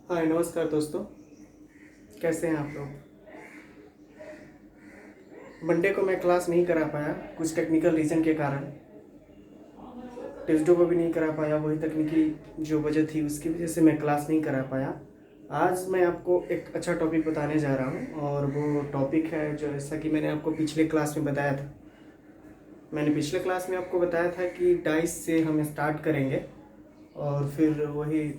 हाय नमस्कार दोस्तों। कैसे हैं आप लोग। मंडे को मैं क्लास नहीं करा पाया कुछ टेक्निकल रीज़न के कारण। ट्यूसडे को भी नहीं करा पाया, वही तकनीकी जो वजह थी उसकी वजह से मैं क्लास नहीं करा पाया। आज मैं आपको एक अच्छा टॉपिक बताने जा रहा हूँ और वो टॉपिक है जो जैसा कि मैंने आपको पिछले क्लास में बताया था। मैंने पिछले क्लास में आपको बताया था कि डाइस से हम स्टार्ट करेंगे और फिर वही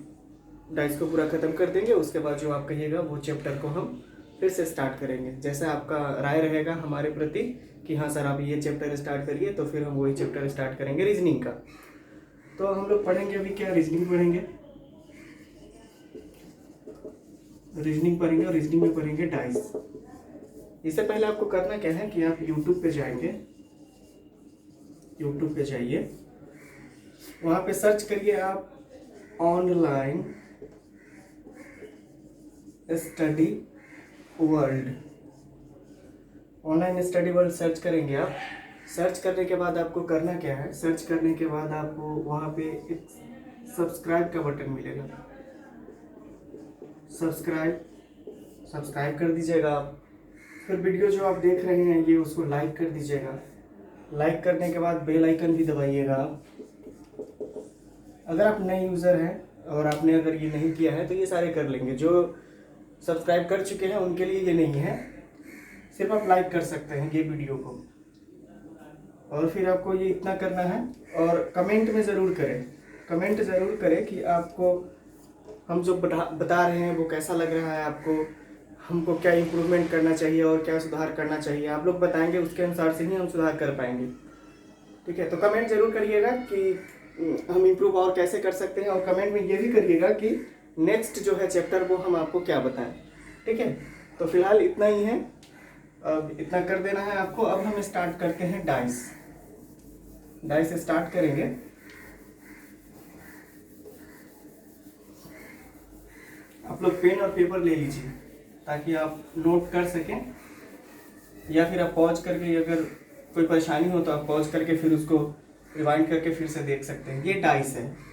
डाइस को पूरा ख़त्म कर देंगे। उसके बाद जो आप कहिएगा वो चैप्टर को हम फिर से स्टार्ट करेंगे। जैसा आपका राय रहेगा हमारे प्रति कि हाँ सर आप ये चैप्टर स्टार्ट करिए, तो फिर हम वही चैप्टर स्टार्ट करेंगे रीजनिंग का। तो हम लोग पढ़ेंगे अभी क्या, रीजनिंग पढ़ेंगे। रीजनिंग पढ़ेंगे और रीजनिंग में पढ़ेंगे डाइस। इससे पहले आपको करना क्या है कि आप यूट्यूब पे जाएंगे, यूट्यूब पे जाइए, वहाँ पे सर्च करिए आप online study world. Online study world search करेंगे आप। सर्च करने के बाद आपको करना क्या है, सर्च करने के बाद आपको वहाँ पे एक सब्सक्राइब का बटन मिलेगा। सब्सक्राइब कर दीजिएगा आप। फिर वीडियो जो आप देख रहे हैं ये उसको लाइक कर दीजिएगा। लाइक करने के बाद बेल आइकन भी दबाइएगा आप। अगर आप नए यूज़र हैं और आपने अगर ये नहीं किया है तो ये सारे कर लेंगे। जो सब्सक्राइब कर चुके हैं उनके लिए ये नहीं है, सिर्फ आप लाइक कर सकते हैं ये वीडियो को। और फिर आपको ये इतना करना है और कमेंट में ज़रूर करें, कमेंट ज़रूर करें कि आपको हम जो बता रहे हैं वो कैसा लग रहा है आपको, हमको क्या इम्प्रूवमेंट करना चाहिए और क्या सुधार करना चाहिए। आप लोग बताएंगे, उसके अनुसार से ही हम सुधार कर पाएंगे। ठीक है, तो कमेंट ज़रूर करिएगा कि हम इम्प्रूव और कैसे कर सकते हैं, और कमेंट में ये भी करिएगा कि नेक्स्ट जो है चैप्टर वो हम आपको क्या बताएं। ठीक है, तो फिलहाल इतना ही है, अब इतना कर देना है आपको। अब हम स्टार्ट करते हैं डाइस। डाइस स्टार्ट करेंगे। आप लोग पेन और पेपर ले लीजिए ताकि आप नोट कर सकें, या फिर आप पॉज करके, अगर कोई परेशानी हो तो आप पॉज करके फिर उसको रिवाइंड करके फिर से देख सकते हैं। ये डाइस है।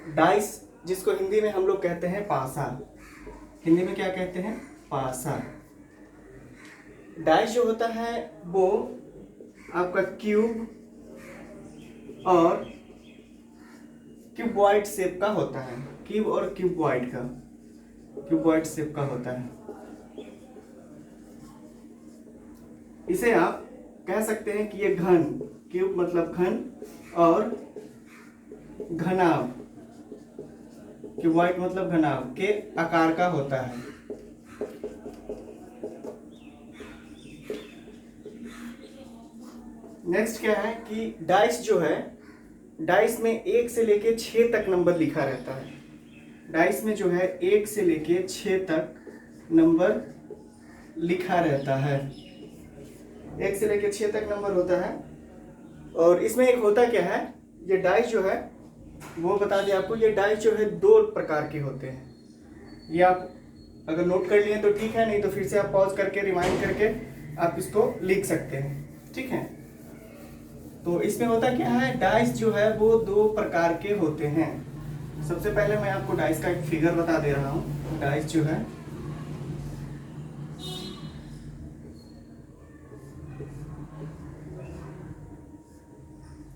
डाइस जिसको हिंदी में हम लोग कहते हैं पासा। हिंदी में क्या कहते हैं, पासा। डाइस जो होता है वो आपका क्यूब और क्यूबॉइड शेप का होता है। क्यूब और क्यूबॉइड शेप का होता है। इसे आप कह सकते हैं कि ये घन, क्यूब मतलब घन, और घनाभ, क्यूबॉइड मतलब घनाभ के आकार का होता है। नेक्स्ट क्या है कि डाइस जो है, डाइस में 1 से लेके 6 तक नंबर लिखा रहता है। डाइस में जो है 1 से लेके 6 तक नंबर लिखा रहता है। 1 से लेके 6 तक नंबर होता है। और इसमें एक होता क्या है, ये डाइस जो है वो बता दें आपको, ये डाइस जो है 2 प्रकार के होते हैं। ये आप अगर नोट कर लिए तो ठीक है, नहीं तो फिर से आप पॉज करके रिमाइंड करके आप इसको लिख सकते हैं। ठीक है, तो इसमें होता क्या है, डाइस जो है वो 2 प्रकार के होते हैं। सबसे पहले मैं आपको डाइस का एक फिगर बता दे रहा हूँ। डाइस जो है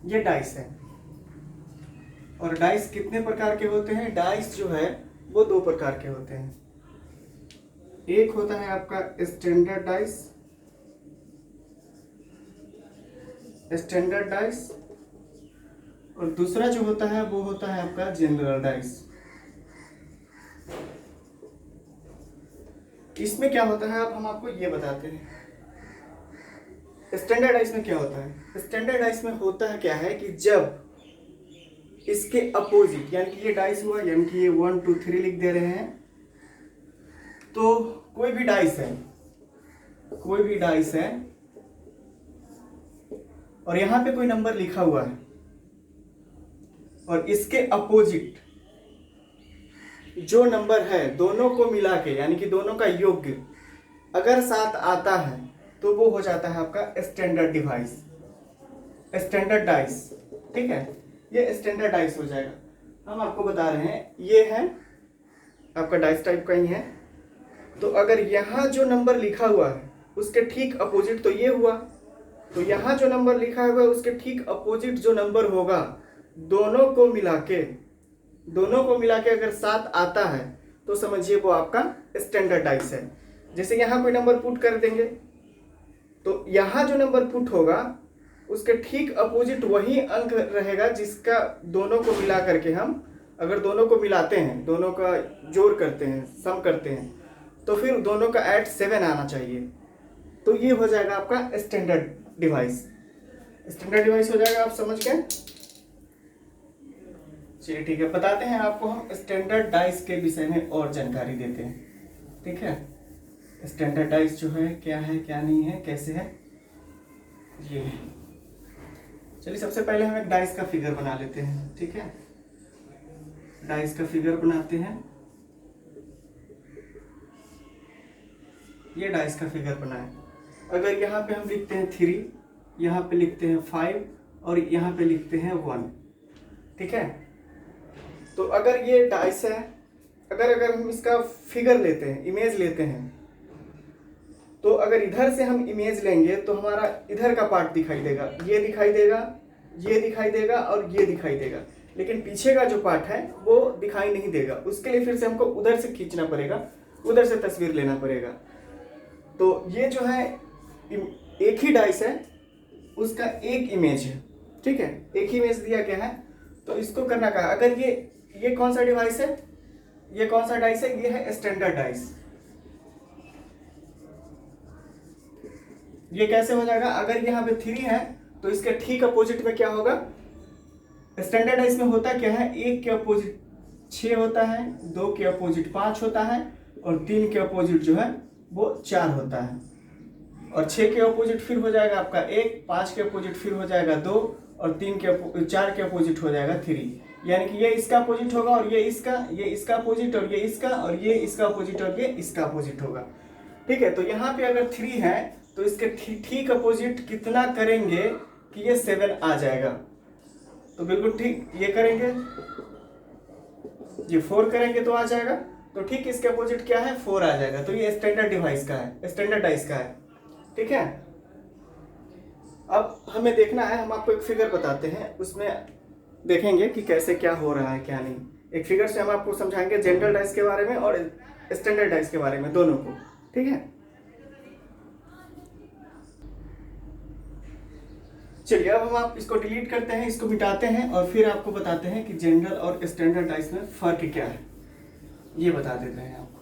ये डाइस है। और डाइस कितने प्रकार के होते हैं, डाइस जो है वो 2 प्रकार के होते हैं। एक होता है आपका स्टैंडर्ड डाइस, और दूसरा जो होता है वो होता है आपका जनरल डाइस। इसमें क्या होता है, अब हम आपको ये बताते हैं। स्टैंडर्ड डाइस में क्या होता है, स्टैंडर्ड डाइस में होता है क्या है कि जब इसके अपोजिट, यानी कि ये डाइस हुआ, यानी कि ये 1 2 3 लिख दे रहे हैं, तो कोई भी डाइस है और यहां पे कोई नंबर लिखा हुआ है, और इसके अपोजिट जो नंबर है दोनों को मिला के, यानी कि दोनों का योग अगर साथ आता है तो वो हो जाता है आपका स्टैंडर्ड डाइस। ठीक है, ये स्टैंडर्ड डाइस हो जाएगा। हम आपको बता रहे हैं, ये है आपका डाइस टाइप का ही है। तो अगर यहाँ जो नंबर लिखा हुआ है उसके ठीक अपोजिट तो ये हुआ, तो यहाँ जो नंबर लिखा हुआ है उसके ठीक अपोजिट जो नंबर होगा, दोनों को मिला के अगर 7 आता है तो समझिए वो आपका स्टैंडर्ड डाइस है। जैसे यहाँ कोई नंबर पुट कर देंगे तो यहाँ जो नंबर पुट होगा उसके ठीक अपोजिट वही अंक रहेगा जिसका दोनों को मिला करके हम अगर दोनों को मिलाते हैं, दोनों का जोड़ करते हैं, सम करते हैं, तो फिर दोनों का ऐड 7 आना चाहिए। तो ये हो जाएगा आपका स्टैंडर्ड डिवाइस। स्टैंडर्ड डिवाइस हो जाएगा, आप समझ गए? चलिए ठीक है, बताते हैं आपको हम स्टैंडर्ड डाइस के विषय में और जानकारी देते हैं। ठीक है, स्टैंडर्ड डाइस जो है क्या है, क्या नहीं है, कैसे है, ये चलिए सबसे पहले हम एक डाइस का फिगर बना लेते हैं। ठीक है, डाइस का फिगर बनाते हैं। ये डाइस का फिगर बनाए। अगर यहाँ पे हम लिखते हैं 3, यहाँ पे लिखते हैं 5 और यहाँ पे लिखते हैं 1। ठीक है, तो अगर ये डाइस है, अगर हम इसका फिगर लेते हैं, इमेज लेते हैं, तो अगर इधर से हम इमेज लेंगे तो हमारा इधर का पार्ट दिखाई देगा, ये दिखाई देगा, ये दिखाई देगा और ये दिखाई देगा, लेकिन पीछे का जो पार्ट है वो दिखाई नहीं देगा। उसके लिए फिर से हमको उधर से खींचना पड़ेगा, उधर से तस्वीर लेना पड़ेगा। तो ये जो है एक ही डाइस है, उसका एक इमेज है। ठीक है, एक ही इमेज दिया गया है, तो इसको करना क्या है, अगर ये कौन सा डिवाइस है, ये कौन सा डाइस है, ये है स्टैंडर्ड डाइस। ये कैसे हो जाएगा, अगर यहाँ पे 3 है तो इसके ठीक अपोजिट में क्या होगा, स्टैंडर्ड डाइस में होता क्या है, 1 के अपोजिट 6 होता है, 2 के अपोजिट 5 होता है और 3 के अपोजिट जो है वो 4 होता है। और 6 के अपोजिट फिर हो जाएगा आपका 1, 5 के अपोजिट फिर हो जाएगा 2 और 4 के अपोजिट हो जाएगा 3। यानी कि ये इसका अपोजिट होगा और ये इसका अपोजिट और ये इसका, और ये इसका अपोजिट और ये इसका अपोजिट होगा। ठीक है, तो यहाँ पे अगर 3 है तो इसके ठीक अपोजिट कितना करेंगे कि ये 7 आ जाएगा। तो बिल्कुल ठीक ये करेंगे, ये 4 करेंगे तो आ जाएगा। तो ठीक इसके अपोजिट क्या है, 4 आ जाएगा। तो ये स्टैंडर्ड डिवाइस का है, स्टैंडर्ड डाइस का है। ठीक है, अब हमें देखना है, हम आपको एक फिगर बताते हैं, उसमें देखेंगे कि कैसे क्या हो रहा है क्या नहीं। एक फिगर से हम आपको समझाएंगे जनरल डाइस के बारे में और स्टैंडर्ड डाइस के बारे में, दोनों को। ठीक है, चलिए अब हम आप इसको डिलीट करते हैं, इसको मिटाते हैं और फिर आपको बताते हैं कि जनरल और स्टैंडर्ड डाइस में फर्क क्या है, ये बता देते हैं आपको।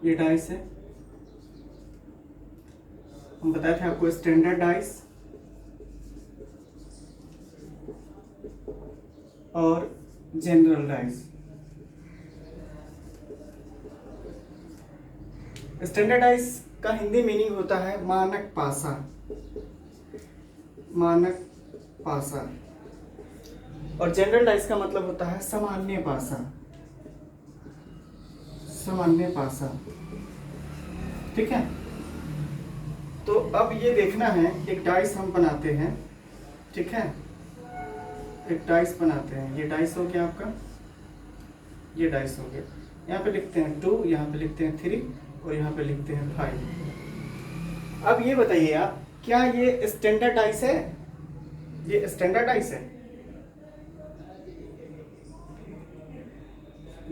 ये डाइस है, हम बताए थे आपको स्टैंडर्ड डाइस और जनरल डाइस। स्टैंडर्ड डाइस का हिंदी मीनिंग होता है मानक पासा, मानक पासा। और जनरल डाइस का मतलब होता है सामान्य पासा, सामान्य पासा। ठीक है, तो अब ये देखना है, एक डाइस हम बनाते हैं। ठीक है, एक डाइस बनाते हैं, ये डाइस हो गया आपका, ये डाइस हो गया। यहाँ पे लिखते हैं 2, यहाँ पे लिखते हैं 3 और यहाँ पे लिखते हैं 5। अब ये बताइए आप, क्या ये स्टैंडर्ड डाइस है, ये स्टैंडर्ड डाइस है?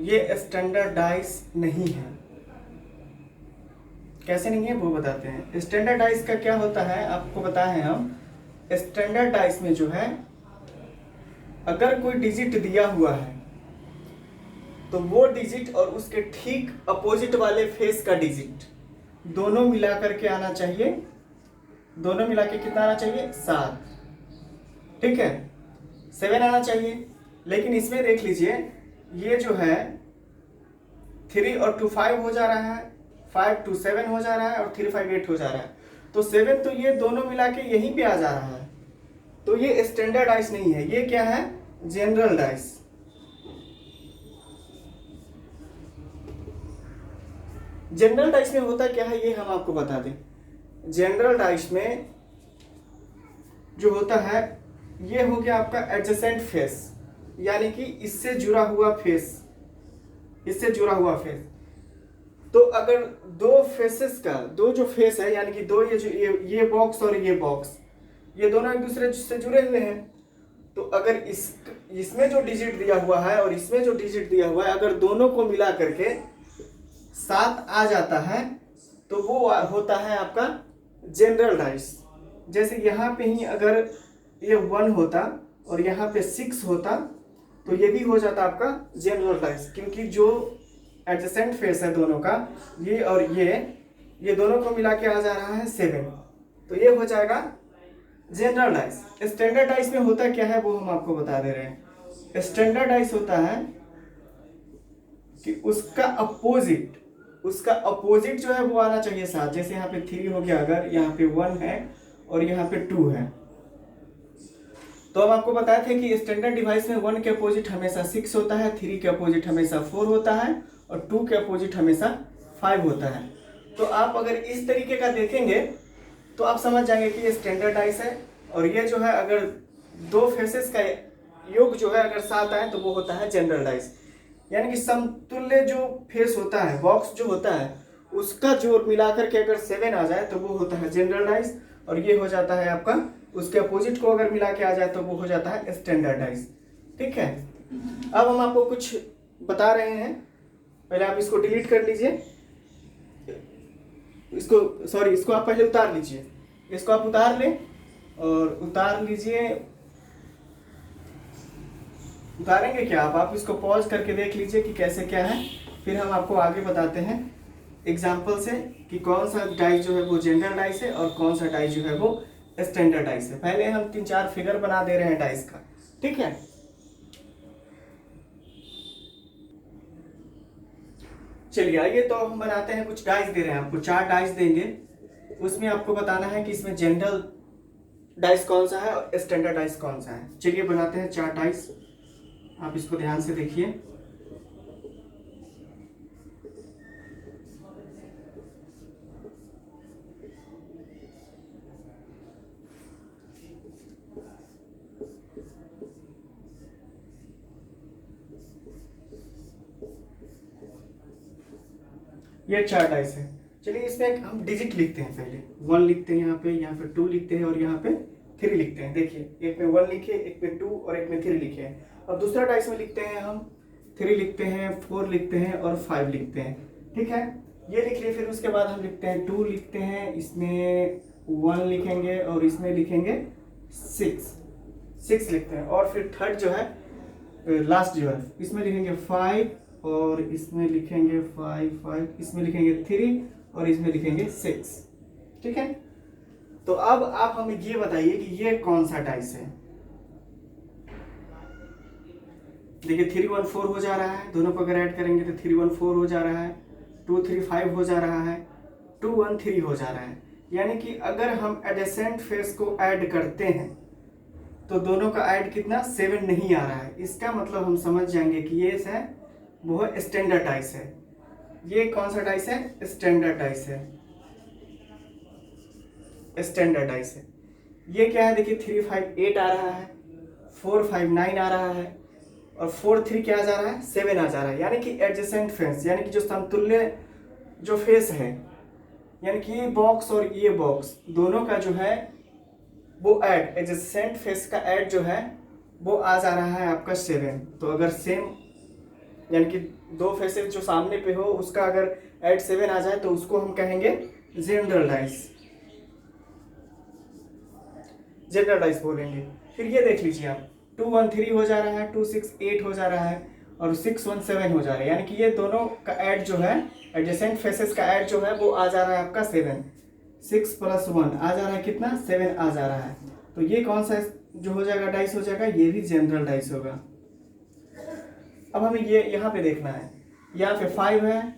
ये स्टैंडर्ड डाइस नहीं है। कैसे नहीं है वो बताते हैं। स्टैंडर्ड डाइस का क्या होता है आपको बताए हैं हम। स्टैंडर्ड डाइस में जो है अगर कोई डिजिट दिया हुआ है तो वो डिजिट और उसके ठीक अपोजिट वाले फेस का डिजिट दोनों मिला करके आना चाहिए। दोनों मिला के कितना आना चाहिए? 7। ठीक है, 7 आना चाहिए। लेकिन इसमें देख लीजिए, ये जो है 3 और 2 5 हो जा रहा है, 5 2 7 हो जा रहा है और 3 5 8 हो जा रहा है। तो 7 तो ये दोनों मिला के यहीं पे आ जा रहा है। तो ये स्टैंडर्ड डाइस नहीं है, ये क्या है? General dice. जनरल डाइस में होता क्या है ये हम आपको बता दें। जनरल डाइस में जो होता है ये हो गया आपका एडजेसेंट फेस, यानी कि इससे जुड़ा हुआ फेस, इससे जुड़ा हुआ फेस। तो अगर दो फेसेस का, दो जो फेस है यानी कि दो ये जो ये बॉक्स और ये बॉक्स, ये दोनों एक दूसरे से जुड़े हुए हैं, तो अगर इसमें जो डिजिट दिया हुआ है और इसमें जो डिजिट दिया हुआ है, अगर दोनों को मिला करके 7 आ जाता है तो वो होता है आपका जनरल डाइस। जैसे यहाँ पे ही अगर ये 1 होता और यहाँ पे 6 होता तो ये भी हो जाता आपका जनरल डाइस, क्योंकि जो एडजेसेंट फेस है दोनों का, ये और ये दोनों को मिला के आ जा रहा है 7, तो ये हो जाएगा जनरल डाइस। स्टैंडर्ड डाइस में होता क्या है वो हम आपको बता दे रहे हैं। स्टैंडर्ड डाइस होता है कि उसका अपोजिट जो है वो आना चाहिए 7। जैसे यहाँ पे 3 हो गया, अगर यहाँ पे 1 है और यहाँ पे 2 है, तो हम आपको बताए थे कि स्टैंडर्ड डिवाइस में 1 के अपोजिट हमेशा 6 होता है, 3 के अपोजिट हमेशा 4 होता है और 2 के अपोजिट हमेशा 5 होता है। तो आप अगर इस तरीके का देखेंगे तो आप समझ जाएंगे कि ये स्टैंडर्ड डाइस है। और ये जो है अगर दो फेसेस का योग जो है अगर 7 आए तो वो होता है जनरल डाइस, यानी कि समतुल्य जो फेस होता है, बॉक्स जो होता है, उसका जोड़ मिलाकर के अगर 7 आ जाए तो वो होता है जनरल डाइस, और ये हो जाता है आपका, उसके अपोजिट को अगर मिला के आ जाए तो वो हो जाता है स्टैंडर्ड डाइस। ठीक है, अब हम आपको कुछ बता रहे हैं। पहले आप इसको डिलीट कर लीजिए, इसको आप पहले उतार लीजिए, इसको आप उतार लें और उतार लीजिए। उतारेंगे क्या आप इसको पॉज करके देख लीजिए कि कैसे क्या है, फिर हम आपको आगे बताते हैं एग्जाम्पल से कि कौन सा डाइस जो है वो जनरल डाइस है और कौन सा डाइस जो है वो स्टैंडर्ड डाइस है। पहले हम 3-4 फिगर बना दे रहे हैं डाइस का, ठीक है। चलिए आइए तो हम बनाते हैं, कुछ डाइस दे रहे हैं आपको, 4 डाइस देंगे, उसमें आपको बताना है कि इसमें जनरल डाइस कौन सा है और स्टैंडर्ड डाइस कौन सा है। चलिए बनाते हैं 4 डाइस, आप इसको ध्यान से देखिए। ये 4 डाइस है। चलिए इसमें हम डिजिट लिखते हैं, पहले 1 लिखते हैं यहाँ पे 2 लिखते हैं और यहाँ पे 3 लिखते हैं। देखिए एक में 1 लिखे, एक में 2 और एक में 3 लिखे हैं। अब दूसरा डाइस में लिखते हैं हम 3 लिखते हैं, 4 लिखते हैं और 5 लिखते हैं, ठीक है। ये लिख लिए, फिर उसके बाद हम लिखते हैं 2 लिखते हैं, इसमें 1 लिखेंगे और इसमें लिखेंगे 6 लिखते हैं, और फिर थर्ड जो है लास्ट जो है इसमें लिखेंगे 5 और इसमें लिखेंगे 5, इसमें लिखेंगे 3 और इसमें लिखेंगे 6, ठीक है। तो अब आप हमें ये बताइए कि ये कौन सा डाइस है। देखिए 3 1 4 हो जा रहा है, दोनों को अगर ऐड करेंगे तो 3 1 4 हो जा रहा है, 2 3 5 हो जा रहा है, 2 1 3 हो जा रहा है। यानी कि अगर हम एडजेसेंट फेस को ऐड करते हैं तो दोनों का ऐड कितना 7 नहीं आ रहा है। इसका मतलब हम समझ जाएंगे कि ये है वो है स्टैंडर्ड डाइस है। ये कौन सा डाइस है? स्टैंडर्ड डाइस है, स्टैंडर्ड डाइस है। ये क्या है, देखिए 3 5 8 आ रहा है, 4 5 9 आ रहा है और 4 3 क्या आ जा रहा है 7 आ जा रहा है। यानी कि एडजेसेंट फेस, यानी कि जो समतुल्य जो फेस है, यानी कि ये बॉक्स और ये बॉक्स दोनों का जो है वो ऐड, एडजेसेंट फेस का ऐड जो है वो आ जा रहा है आपका 7। तो अगर सेम यानी कि दो फेसेस जो सामने पे हो उसका अगर ऐड 7 आ जाए तो उसको हम कहेंगे जनरल डाइस, जनरल डाइस बोलेंगे। फिर ये देख लीजिए आप 2 1 3 हो जा रहा है, 2 6 8 हो जा रहा है और 6 1 7 हो जा रहा है। यानी कि ये दोनों का ऐड जो है, एडजेसेंट फेसेस का ऐड जो है वो आ जा रहा है आपका 7। 6 + 1 आ जा रहा है कितना 7 आ जा रहा है। तो ये कौन सा जो हो जाएगा डाइस हो जाएगा, ये भी जनरल डाइस होगा। अब हमें ये यहाँ पे देखना है, यहाँ पे 5 है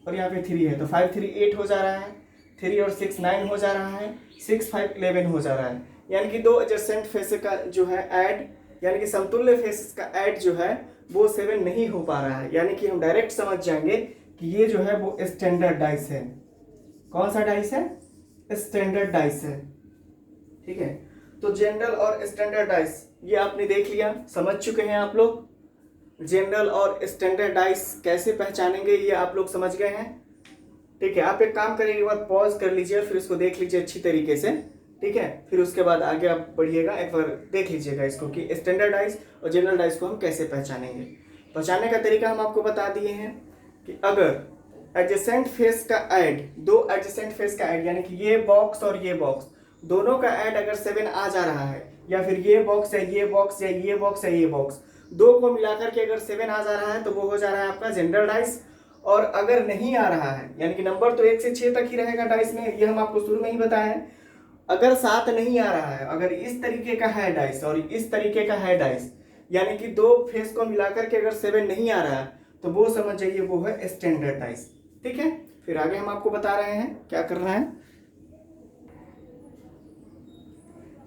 और यहाँ पे 3 है, तो 5 3 8 हो जा रहा है, 3 और 6 9 हो जा रहा है, 6 5 11 हो जा रहा है। यानी कि दो एडजेसेंट फेस का जो है ऐड, यानी कि समतुल्य फेस का ऐड जो है वो 7 नहीं हो पा रहा है। यानी कि हम डायरेक्ट समझ जाएंगे कि ये जो है वो स्टैंडर्ड डाइस है। कौन सा डाइस है? स्टैंडर्ड डाइस है। ठीक है, तो जनरल और स्टैंडर्ड डाइस ये आपने देख लिया, समझ चुके हैं आप लोग। जनरल और स्टैंडर्ड डाइस कैसे पहचानेंगे ये आप लोग समझ गए हैं। ठीक है, आप एक काम करिए, एक बार पॉज कर लीजिए, फिर इसको देख लीजिए अच्छी तरीके से। ठीक है, फिर उसके बाद आगे आप बढ़िएगा, एक बार देख लीजिएगा इसको कि स्टैंडर्ड डाइस और जनरल डाइस को हम कैसे पहचानेंगे। पहचानने का तरीका हम आपको बता दिए हैं कि अगर एडजेसेंट फेस का ऐड, दो एडजेसेंट फेस का ऐड, यानी कि ये बॉक्स और ये बॉक्स दोनों का ऐड अगर 7 आ जा रहा है, या फिर ये बॉक्स है ये बॉक्स या ये बॉक्स है ये बॉक्स, दो को मिलाकर के अगर 7 आ जा रहा है तो वो हो जा रहा है आपका जनरल डाइस। और अगर नहीं आ रहा है, यानी कि नंबर तो 1 से 6 तक ही रहेगा डाइस में, ये हम आपको शुरू में ही बताया है। अगर 7 नहीं आ रहा है, अगर इस तरीके का है डाइस और इस तरीके का है डाइस, यानी कि दो फेस को मिलाकर के अगर 7 नहीं आ रहा है तो वो समझ जाइए वो है स्टैंडर्ड डाइस। ठीक है, फिर आगे हम आपको बता रहे हैं क्या करना है।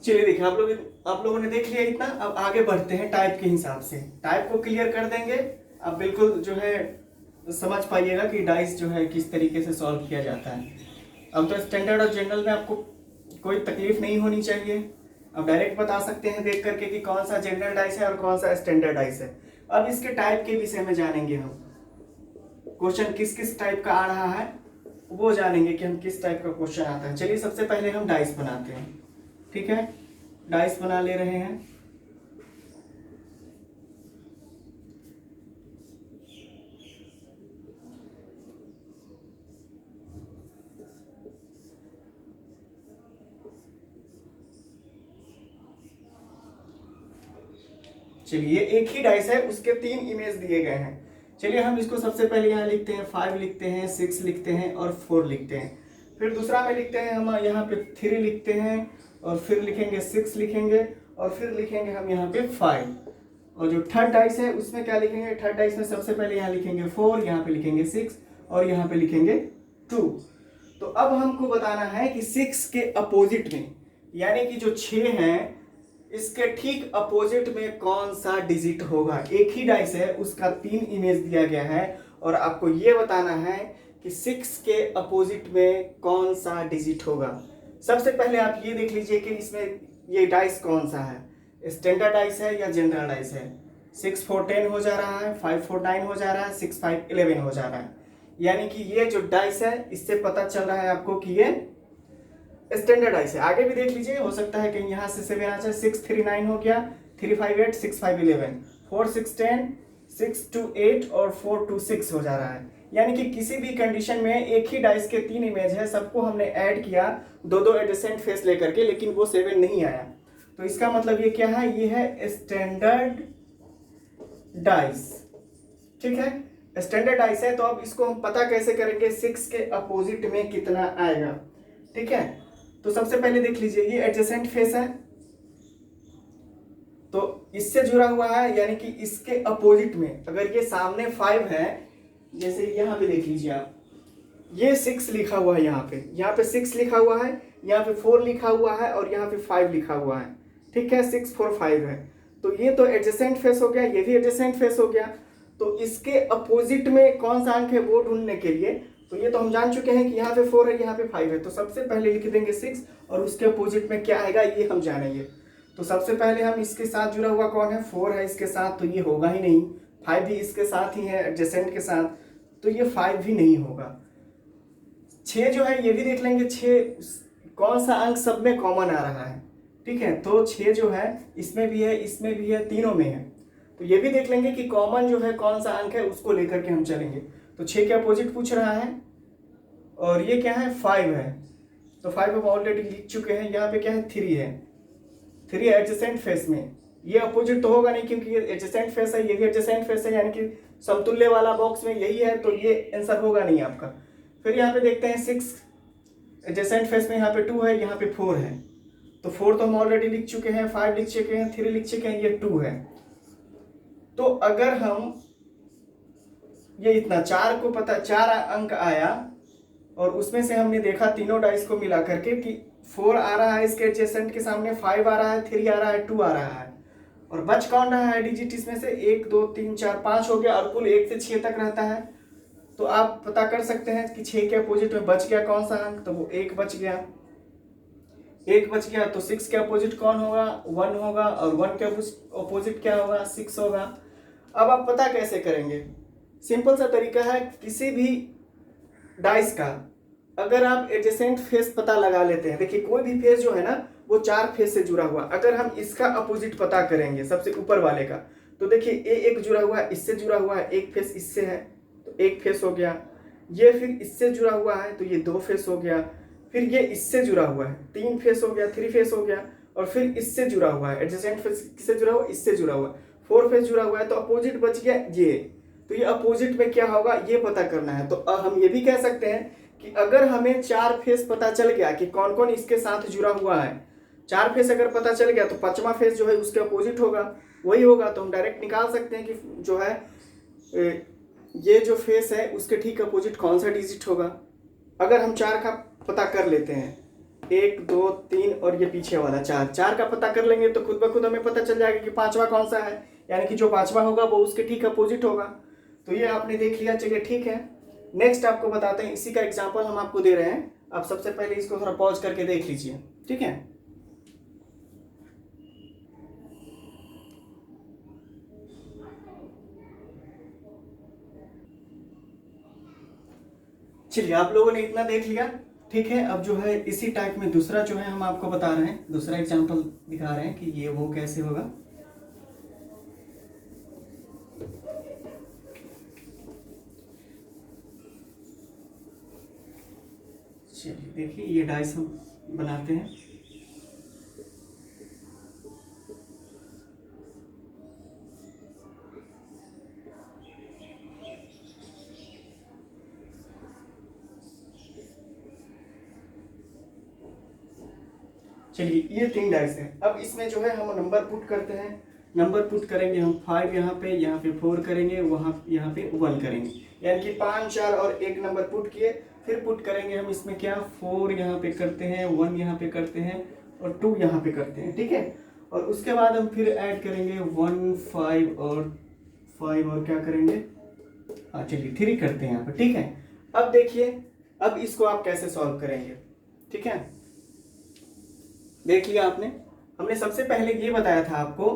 चलिए देखिए, आप लोगों ने देख लिया इतना, अब आगे बढ़ते हैं टाइप के हिसाब से। टाइप को क्लियर कर देंगे, अब बिल्कुल जो है समझ पाइएगा कि डाइस जो है किस तरीके से सॉल्व किया जाता है। अब तो स्टैंडर्ड और जनरल में आपको कोई तकलीफ नहीं होनी चाहिए, अब डायरेक्ट बता सकते हैं देख करके कि कौन सा जनरल डाइस है और कौन सा स्टैंडर्ड डाइस है। अब इसके टाइप के विषय में जानेंगे हम, क्वेश्चन किस किस टाइप का आ रहा है वो जानेंगे कि हम किस टाइप का क्वेश्चन आता है। चलिए सबसे पहले हम डाइस बनाते हैं। ठीक है, डाइस बना ले रहे हैं। चलिए एक ही डाइस है, उसके 3 इमेज दिए गए हैं। चलिए हम इसको सबसे पहले यहाँ लिखते हैं 5 लिखते हैं, 6 लिखते हैं और 4 लिखते हैं। फिर दूसरा में लिखते हैं हम यहाँ पे 3 लिखते हैं और फिर लिखेंगे 6 लिखेंगे और फिर लिखेंगे हम यहाँ पे 5। और जो थर्ड डाइस है उसमें क्या लिखेंगे? थर्ड डाइस में सबसे पहले यहाँ लिखेंगे 4, यहाँ पे लिखेंगे 6 और यहाँ पे लिखेंगे 2। तो अब हमको बताना है कि 6 के अपोजिट में, यानी कि जो 6 है इसके ठीक अपोजिट में कौन सा डिजिट होगा। एक ही डाइस है, उसका 3 इमेज दिया गया है और आपको ये बताना है कि 6 के अपोजिट में कौन सा डिजिट होगा। सबसे पहले आप ये देख लीजिए कि इसमें ये डाइस कौन सा है, स्टैंडर्ड डाइस है या जनरल डाइस है। 6 4 10 हो जा रहा है, 5 4 9 हो जा रहा है, 6 5 11 हो जा रहा है। यानी कि ये जो डाइस है इससे पता चल रहा है आपको कि ये स्टैंडर्ड डाइस है। आगे भी देख लीजिए, हो सकता है कहीं यहाँ से 7 आ जाए। 6 3 9 हो गया, 3 5 8, 6 5 11, 4 6 10, 6 2 8 और 4 2 6 हो जा रहा है। यानी कि किसी भी कंडीशन में एक ही डाइस के 3 इमेज है, सबको हमने ऐड किया दो दो एडजेसेंट फेस लेकर के, लेकिन वो 7 नहीं आया। तो इसका मतलब ये क्या है? ये है स्टैंडर्ड डाइस। ठीक है, स्टैंडर्ड डाइस है। तो अब इसको हम पता कैसे करेंगे 6 के अपोजिट में कितना आएगा। ठीक है, तो सबसे पहले देख लीजिए ये एडजेसेंट फेस है तो इससे जुड़ा हुआ है, यानी कि इसके अपोजिट में अगर ये सामने 5 है, जैसे यहाँ पे देख लीजिए आप, ये 6 लिखा हुआ है, यहाँ पे 6 लिखा हुआ है, यहाँ पे 4 लिखा हुआ है और यहाँ पे 5 लिखा हुआ है। ठीक है, 6 4 5 है, तो ये तो एडजेसेंट फेस हो गया, ये भी एडजेसेंट फेस हो गया। तो इसके अपोजिट में कौन सा अंक है वो ढूंढने के लिए, तो ये तो हम जान चुके हैं कि यहाँ पे 4 है, यहाँ पे 5 है, तो सबसे पहले लिख देंगे 6 और उसके अपोजिट में क्या आएगा ये हम जानेंगे। तो सबसे पहले हम इसके साथ जुड़ा हुआ कौन है? 4 है इसके साथ, तो ये होगा ही नहीं। 5 भी इसके साथ ही है एडजेसेंट के साथ, तो ये 5 भी नहीं होगा। 6 जो है ये भी देख लेंगे, 6 कौन सा अंक सब में कॉमन आ रहा है। ठीक है, तो 6 जो है इसमें भी है, इसमें भी है, तीनों में है, तो ये भी देख लेंगे कि कॉमन जो है कौन सा अंक है उसको लेकर के हम चलेंगे। तो 6 के अपोजिट पूछ रहा है और ये क्या है? 5 है, तो 5 हम ऑलरेडी लिख चुके हैं। यहाँ पे क्या है? 3 है, 3 एडजेसेंट फेस में, ये अपोजिट तो होगा नहीं क्योंकि ये एडजेसेंट फेस है, ये भी एडजेसेंट फेस है, यानी कि समतुल्य वाला बॉक्स में यही है, तो ये आंसर होगा नहीं आपका। फिर यहाँ पे देखते हैं 6 एडजेसेंट फेस में, यहाँ पे 2 है, यहाँ पे 4 है, तो 4 तो हम ऑलरेडी लिख चुके हैं, 5 लिख चुके हैं, 3 लिख चुके हैं, ये 2 है। तो अगर हम ये इतना 4 को पता 4 अंक आया और उसमें से हमने देखा तीनों डाइस को मिला करके कि 4 आ रहा है इसके एडजेसेंट के सामने, 5 आ रहा है, 3 आ रहा है, 2 आ रहा है, और बच कौन रहा है डिजिट इसमें से? 1 2 3 4 5 हो गया और कुल 1 से 6 तक रहता है। तो आप पता कर सकते हैं कि 6 के अपोजिट में बच गया कौन सा अंक, तो वो 1 बच गया। 1 बच गया तो 6 के अपोजिट कौन होगा, 1 होगा, और 1 के अपोजिट क्या होगा, 6 होगा। अब आप पता कैसे करेंगे, सिंपल सा तरीका है, किसी भी डाइस का अगर आप एडजेसेंट फेस पता लगा लेते हैं, देखिए कोई भी फेस जो है ना वो 4 फेस से जुड़ा हुआ, अगर हम इसका अपोजिट पता करेंगे सबसे ऊपर वाले का, तो देखिए ये एक जुड़ा हुआ है, इससे जुड़ा हुआ है, एक फेस इससे है तो एक फेस हो गया, ये फिर इससे जुड़ा हुआ है तो ये 2 फेस हो गया, फिर ये इससे जुड़ा हुआ है 3 फेस हो गया, 3 फेस हो गया, और फिर इससे जुड़ा हुआ है, एडजेसेंट फेस किससे जुड़ा हुआ, इससे जुड़ा हुआ, 4 फेस जुड़ा हुआ है, तो अपोजिट बच गया ये। तो ये अपोजिट में क्या होगा ये पता करना है। तो हम ये भी कह सकते हैं कि अगर हमें 4 फेस पता चल गया कि कौन कौन इसके साथ जुड़ा हुआ है, 4 फेस अगर पता चल गया तो 5वां फेस जो है उसके अपोजिट होगा, वही होगा, तो हम डायरेक्ट निकाल सकते हैं कि जो है ये जो फेस है उसके ठीक अपोजिट कौन सा डिजिट होगा। अगर हम 4 का पता कर लेते हैं, 1 2 3 और ये पीछे वाला 4 का पता कर लेंगे तो खुद ब खुद हमें पता चल जाएगा कि 5वां कौन सा है, यानी कि जो 5वां होगा वो उसके ठीक अपोजिट होगा। तो ये आपने देख लिया, चलिए ठीक है। नेक्स्ट आपको बताते हैं, इसी का एग्जाम्पल हम आपको दे रहे हैं, आप सबसे पहले इसको थोड़ा पॉज करके देख लीजिए, ठीक है। चलिए आप लोगों ने इतना देख लिया, ठीक है। अब जो है इसी टाइप में दूसरा जो है हम आपको बता रहे हैं, दूसरा एग्जाम्पल दिखा रहे हैं कि ये वो कैसे होगा। चलिए देखिए ये डाइस हम बनाते हैं। चलिए ये 3 डाइस है। अब इसमें जो है हम नंबर पुट करते हैं, नंबर पुट करेंगे हम 5 यहाँ पे 4 करेंगे, यहाँ पे 1 करेंगे, यानी कि 5 4 और 1 नंबर पुट किए, फिर पुट करेंगे हम इसमें क्या 4 यहाँ पे करते हैं, 1 यहाँ पे करते हैं और 2 यहाँ पे करते हैं, ठीक है। और उसके बाद हम फिर ऐड करेंगे 1 5 और क्या करेंगे, चलिए 3 करते हैं यहाँ पे, ठीक है। अब देखिए अब इसको आप कैसे सॉल्व करेंगे, ठीक है। देख लिया आपने, हमने सबसे पहले ये बताया था आपको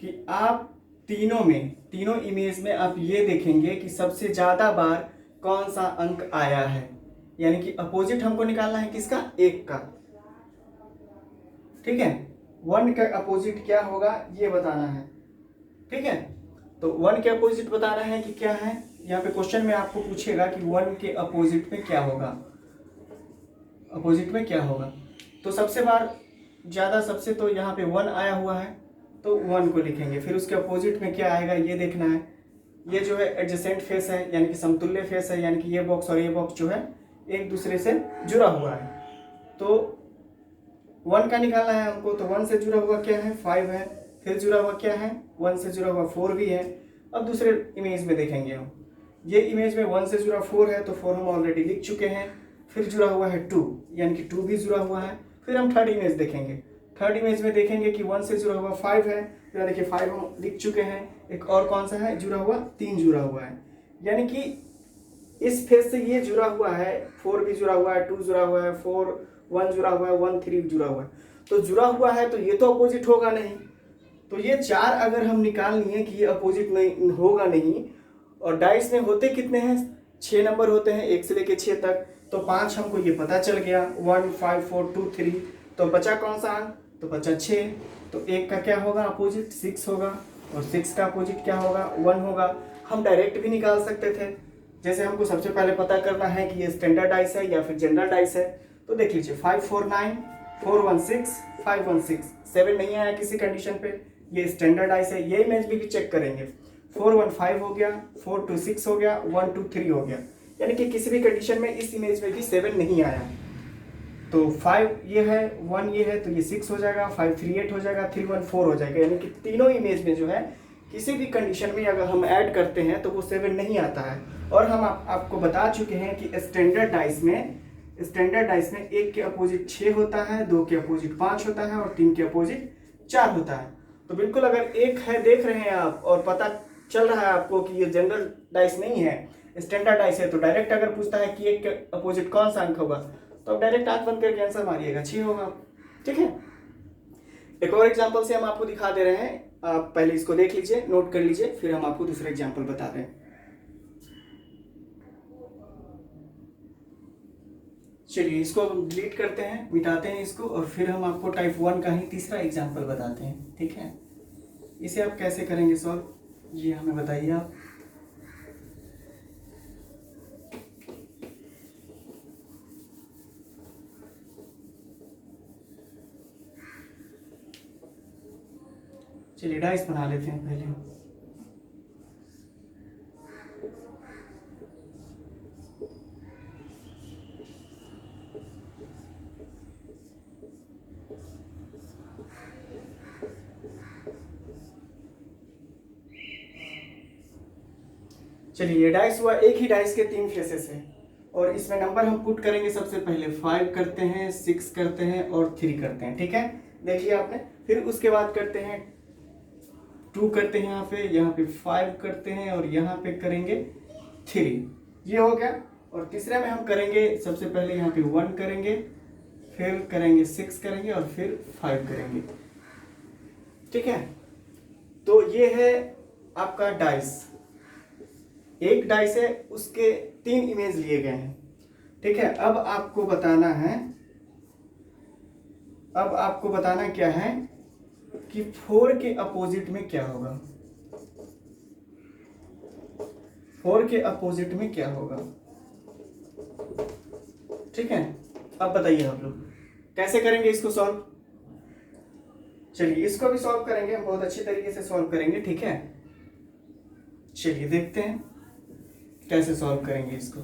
कि आप तीनों इमेज में आप ये देखेंगे कि सबसे ज्यादा बार कौन सा अंक आया है, यानी कि अपोजिट हमको निकालना है किसका, 1 का, ठीक है। 1 का अपोजिट क्या होगा ये बताना है, ठीक है। तो 1 के अपोजिट बताना है कि क्या है, यहाँ पे क्वेश्चन में आपको पूछेगा कि 1 के अपोजिट में क्या होगा, अपोजिट में क्या होगा। तो सबसे तो यहाँ पे 1 आया हुआ है तो 1 को लिखेंगे, फिर उसके अपोजिट में क्या आएगा ये देखना है। ये जो है एडजेसेंट फेस है, यानी कि समतुल्य फेस है, यानी कि ये बॉक्स और ये बॉक्स जो है एक दूसरे से जुड़ा हुआ है, तो 1 का निकालना है हमको। तो 1 से जुड़ा हुआ क्या है 5 है, फिर जुड़ा हुआ क्या है 1 से जुड़ा हुआ 4 भी है। अब दूसरे इमेज में देखेंगे हम, ये इमेज में 1 से जुड़ा 4 है तो 4 हम ऑलरेडी लिख चुके हैं, फिर जुड़ा हुआ है 2, यानी कि 2 भी जुड़ा हुआ है। फिर हम थर्ड इमेज देखेंगे, थर्ड इमेज में देखेंगे कि 1 से जुड़ा हुआ 5 है, फिर देखिए 5 हम लिख चुके हैं, एक और कौन सा है जुड़ा हुआ 3 जुड़ा हुआ है, यानी कि इस फेस से ये जुड़ा हुआ है, 4 भी जुड़ा हुआ है, 2 जुड़ा हुआ है, 4 1 जुड़ा हुआ है, 1 3 जुड़ा हुआ है। तो जुड़ा हुआ है तो ये तो अपोजिट होगा नहीं, तो ये 4 अगर हम निकाल लिए कि ये अपोजिट नहीं होगा नहीं, और डाइस में होते कितने हैं 6 नंबर होते हैं 1 से लेके 6 तक, तो 5 हमको ये पता चल गया, 1 5 4 2 3, तो बचा कौन सा अंक, तो बचा 6। तो 1 का क्या होगा अपोजिट 6 होगा, और 6 का अपोजिट क्या होगा 1 होगा। हम डायरेक्ट भी निकाल सकते थे, जैसे हमको सबसे पहले पता करना है कि ये स्टैंडर्ड डाइस है या फिर जनरल डाइस है, तो देख लीजिए 5 4 9 4 1 6 5 1 6, 7 नहीं आया किसी कंडीशन पे, ये स्टैंडर्ड डाइस है। ये इमेज भी चेक करेंगे, 4 1 5 हो गया, 4 2 6 हो गया, 1 2 3 हो गया, यानी कि किसी भी कंडीशन में इस इमेज में भी 7 नहीं आया। तो 5 ये है, 1 ये है, तो ये 6 हो जाएगा, 5 3 8 हो जाएगा, 3 1 4 हो जाएगा, यानी कि तीनों इमेज में जो है किसी भी कंडीशन में अगर हम ऐड करते हैं तो वो 7 नहीं आता है। और हम आपको बता चुके हैं कि स्टैंडर्ड डाइस में 1 के अपोजिट 6 होता है, 2 के अपोजिट 5 होता है और 3 के अपोजिट 4 होता है। तो बिल्कुल अगर 1 है देख रहे हैं आप और पता चल रहा है आपको कि ये जनरल डाइस नहीं है, स्टैंडर्ड डाइस है तो डायरेक्ट अगर पूछता है कि एक के अपोजिट कौन सा अंक होगा तो आप डायरेक्ट आंख बंद करके आंसर मारिएगा, 6 होगा। ठीक है, एक और एग्जांपल से हम आपको दिखा दे रहे हैं, आप पहले इसको देख लीजिए, नोट कर लीजिए, फिर हम आपको दूसरा एग्जांपल बता रहे हैं। चलिए इसको हम डिलीट करते हैं, मिटाते हैं इसको, और फिर हम आपको टाइप 1 का ही तीसरा एग्जांपल बताते हैं। ठीक है, इसे आप कैसे करेंगे सॉल्व, ये हमें बताइए आप। चलिए डाइस बना लेते हैं पहले। चलिए ये डाइस हुआ, एक ही डाइस के 3 फेसेस है और इसमें नंबर हम पुट करेंगे। सबसे पहले 5 करते हैं, 6 करते हैं और 3 करते हैं। ठीक है, देखिए आपने, फिर उसके बाद करते हैं 2 करते हैं, यहाँ पे 5 करते हैं और यहाँ पे करेंगे 3, ये हो गया। और तीसरे में हम करेंगे, सबसे पहले यहाँ पे 1 करेंगे, फिर करेंगे 6 करेंगे और फिर 5 करेंगे। ठीक है, तो ये है आपका डाइस, एक डाइस है, उसके 3 इमेज लिए गए हैं। ठीक है, अब आपको बताना क्या है कि 4 के अपोजिट में क्या होगा, 4 के अपोजिट में क्या होगा। ठीक है, अब बताइए आप लोग कैसे करेंगे इसको सॉल्व। चलिए इसको भी सॉल्व करेंगे, हम बहुत अच्छी तरीके से सॉल्व करेंगे। ठीक है, चलिए देखते हैं कैसे सॉल्व करेंगे इसको।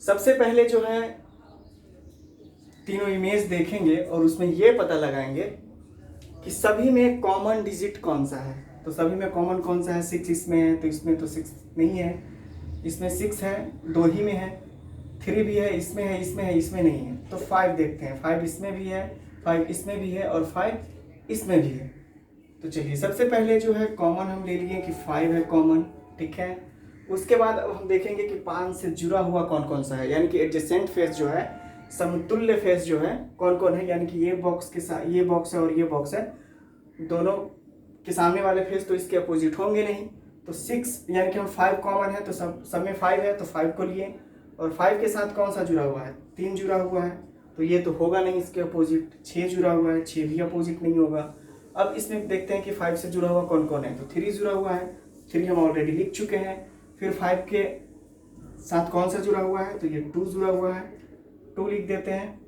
सबसे पहले जो है तीनों इमेज देखेंगे और उसमें ये पता लगाएंगे कि सभी में कॉमन डिजिट कौन सा है। तो सभी में कॉमन कौन सा है, 6 इसमें है, तो इसमें तो 6 नहीं है, इसमें 6 है, 2 ही में है, 3 भी है, इसमें है, इसमें है, इसमें नहीं है। तो 5 देखते हैं, 5 इसमें भी है, 5 इसमें भी है और 5 इसमें भी है। तो चलिए सबसे पहले जो है कॉमन हम ले लिए कि 5 है कॉमन। ठीक है, उसके बाद अब हम देखेंगे कि 5 से जुड़ा हुआ कौन कौन सा है, यानी कि एडजेसेंट फेस जो है, समतुल्य फेस जो है कौन कौन है, यानी कि ये बॉक्स के साथ, ये बॉक्स है और ये बॉक्स है, दोनों के सामने वाले फेस तो इसके अपोजिट होंगे नहीं। तो 6 यानी कि हम 5 कॉमन है, तो सब में 5 है, तो 5 को लिए। और 5 के साथ कौन सा जुड़ा हुआ है, 3 जुड़ा हुआ है, तो ये तो होगा नहीं इसके अपोजिट। 6 जुड़ा हुआ है, 6 भी अपोजिट नहीं होगा। अब इसमें देखते हैं कि 5 से जुड़ा हुआ कौन कौन है, तो 3 जुड़ा हुआ है, 3 हम ऑलरेडी लिख चुके हैं। फिर 5 के साथ कौन सा जुड़ा हुआ है, तो ये 2 जुड़ा हुआ है, 2 लिख देते हैं।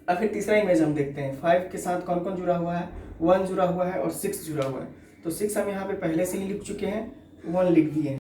अब फिर तीसरा इमेज हम देखते हैं, 5 के साथ कौन कौन जुड़ा हुआ है, 1 जुड़ा हुआ है और 6 जुड़ा हुआ है। तो 6 हम यहाँ पे पहले से ही लिख चुके हैं, 1 लिख दिए हैं।